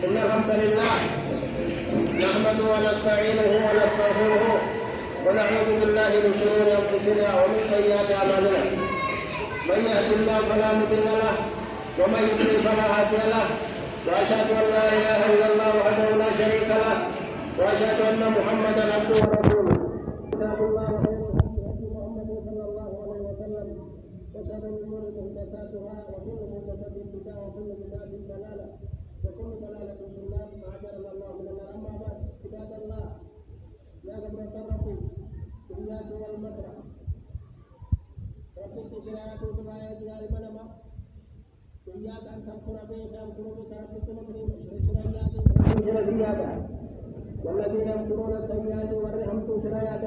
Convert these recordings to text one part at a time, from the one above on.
إن الحمد لله نحمده ونستعينه ونستغفره ونعوذ بالله من شرور أنفسنا ومن سيئات أعمالنا. من يهد الله فلا مضل له ومن يضلل فلا هادي له، وأشهد أن لا إله إلا الله وحده لا شريك له، وأشهد أن محمدا عبده ورسوله. كتاب الله وخير الهدي هدي محمد صلى الله عليه وسلم، وشر الأمور محدثاتها وكل محدثة بدعة وكل بدعة ضلالة وكل ضلالة في النار. أعاذنا الله من النار. أما بعد، عباد الله، يا جماعة ربي إياكم والمكر رب الشريعة وتبايا ديار منما إياك أن تذكر بك يذكر بك رب التمكرين شريعة والذين يذكرون السيئات ورحمة شريعة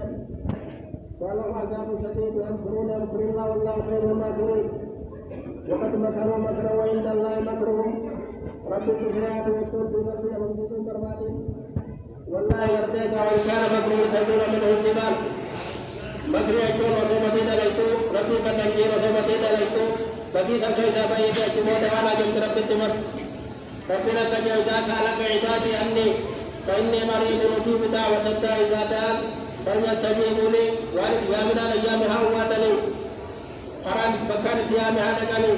والله عذاب شديد يذكرون يذكر الله والله خير الماكرين. وقد مكروا مكرا وعند الله مكرهم. رب الشريعة يقول في ربي ومسجد برباد والله يرتيك وإن كان مكر تزول منه الجبال. مكر يقول وصوبتي دليتو ربي قد نجير وصوبتي دليتو بدي سنكي سابيتي أجمود وانا جمت رب التمر. ربنا كجوزا سألك عبادي عني فإني مريض أجيب دعوة الداعي إذا دعان فليستجيبوا لي والأيام أيامها واتني قران بكان تيامها دقني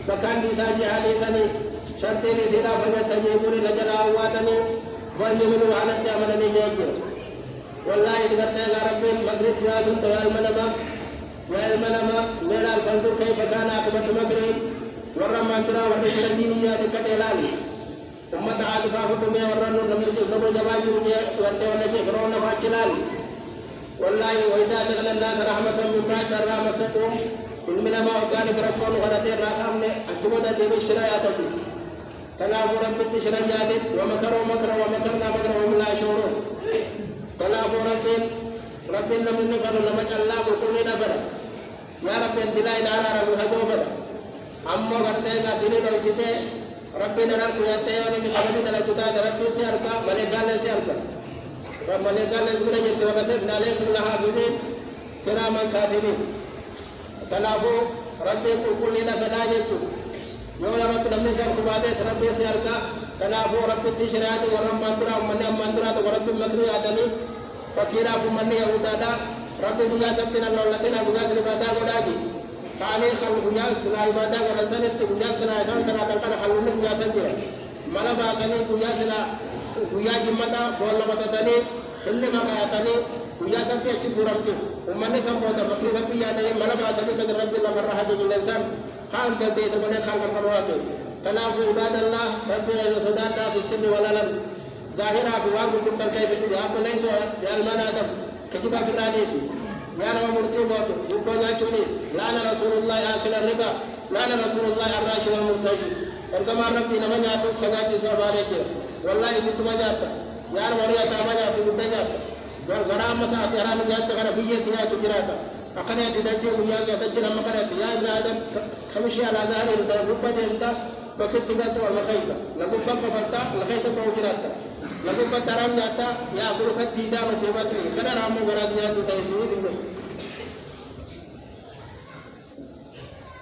بكان دي ساجي حديثني شرطي لي سيرا فليستجيبوا لي لجلا واتني فليؤمنوا على التامنني جيجر. والله إذ قرتي يا ربي مغرب جاسم يا المنما ميرا الفنزور كيف كان عاقبة مكرهم ورمان ترى ورشد دينيات كتلالي أمة عاطفة فدمي ورنو نبو جباجي ورتي ونجي فرون فاجلالي. والله وإذا دخل الناس رحمة من بعد ضراء مستهم إنما وكان بركون غرتي راخم أجمد دي بالشرايات تلافوا رب التشريات ومكروا مكرا ومكرنا مكرا وهم لا يشعرون. تلافوا رب لم نفر لما الله وقولي نفر يا رب انتلاء نارا رب هجوبر أما غرتي غاتلي روسيتي ربي نرى ياتي وني بخبري دلتوتا ربي سياركا ملكال سياركا ملكال سياركا يجي وبسف عليكم لحافظين كراما كاتبين. تلافوا ربي كل نفدا جتو يوم رب لم نسير بعدس ربي سياركا تلافوا ربي تشريعات ورمانترا ومن أمانترا وربي مكري عدلي فكيرا فمن يهودادا ربي بجا سبتنا لولتنا بجا سلبادا غداجي كاني خل بجا سلا عبادا غرسنت بجا سلا شان سلا تلقى خلون بجا سنجرا مالا باسني بجا سلا بجا جمتا بولا بتتني اللي ما كاتني بجا سبتي أشي برامتي ومن سبوتا مكري ربي يادي مالا باسني كذا ربي الله مرة هذا بالإنسان خال جلدي سبنا خال كرواتي. تنافوا عباد الله ربي يسودانا في السن والألم ظاهرة في واقع كنت كيف تجاب ليس يا المنادم كتبا في الحديث يا نما مرتي غوتو يفوجا تونس لعن رسول الله آكل الربا لعن رسول الله الراشي والمرتجي. وكما ربي نما ناتوس خداجي سوابارك والله كنت مجاتا يا نما رياتا مجاتا كنت جاتا والغرام مساعة حرام جاتا كان بيجي سياتو جراتا أقنع تدجي وياك يتجي لما قرأت يا ابن آدم تمشي على ظهر الربا جنتا بكت جاتا والمخيسة لقد بقى فرتا الخيسة موجراتا لقد ترام جاتا يا بروك ديدان في بكر كنا رامو غراز جاتو تيسيس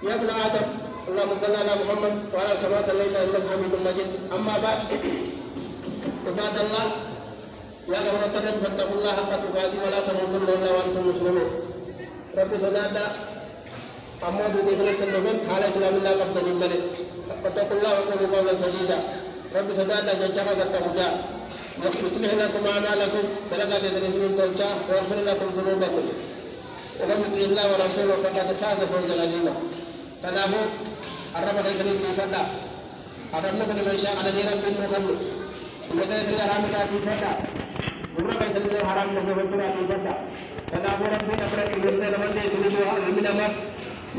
يا ابن آدم اللهم صل على محمد وعلى كما صليت إنك حميد مجيد. أما بعد عباد الله يا جماعة رب فاتقوا الله حق تقاته ولا تموتن إلا وأنتم مسلمون. رب سدادا أمود ديفلت النبي على سلام الله قبل الملك فاتقوا الله وقولوا قولا سديدا. رب سدادا جاء قد يصلح لكم أعمالكم بلغت الرسل تلجا ويغفر لكم ذنوبكم ومن يطع الله ورسوله فقد فاز فوزا عظيما. تنافوا الرب ليس للسيفدا أدرنا من شاء على رب المخلد ومدرس الحرام في فدا والرب ليس للحرام في فدا تنافوا ربي أفرد من من ليس للحرام من أمر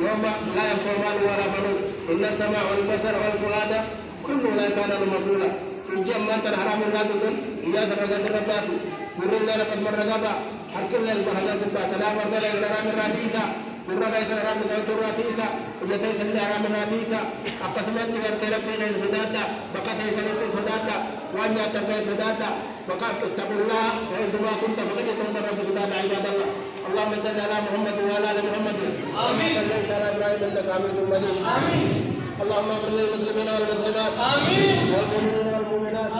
يوم لا ينفع مال ولا بنون إن السماع والبصر والفؤاد كل لا كان مسؤولا. إنجام ما ترى حرام الناس تقول إذا سرقة سرقته مرة لا قد مرة قبا هركل لا يسمع هذا سبعة تلا مرة لا يسمع من راتيسا مرة لا يسمع من راتيسا إذا تيسمع حرام راتيسا أقسمت تغير بين السدادة بقى تيسمع السدادة وأن يتبع السدادة بقى اتقوا الله وإذا كنت بقى تنظر رب السدادة عباد الله. اللهم صل على محمد وعلى آل محمد. آمين. صليت على إبراهيم إنك حميد مجيد. آمين. اللهم اغفر للمسلمين والمسلمات. آمين. والمؤمنين والمؤمنات.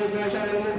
الفحشاء والمنكر